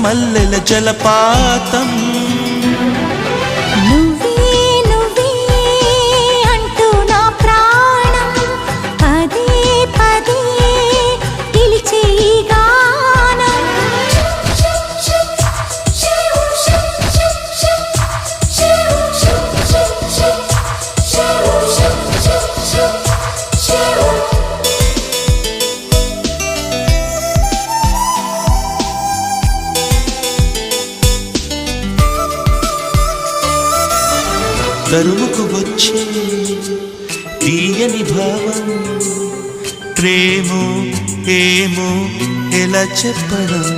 మల్లెల జలపాతం నువ్వే నువ్వే అంటూ నా ప్రాణం పదే పదే పిలిచే ఈ గానం తరుముకు వచ్చే తీయని భావం ప్రేమో ఏమో ఎలా చెప్పడం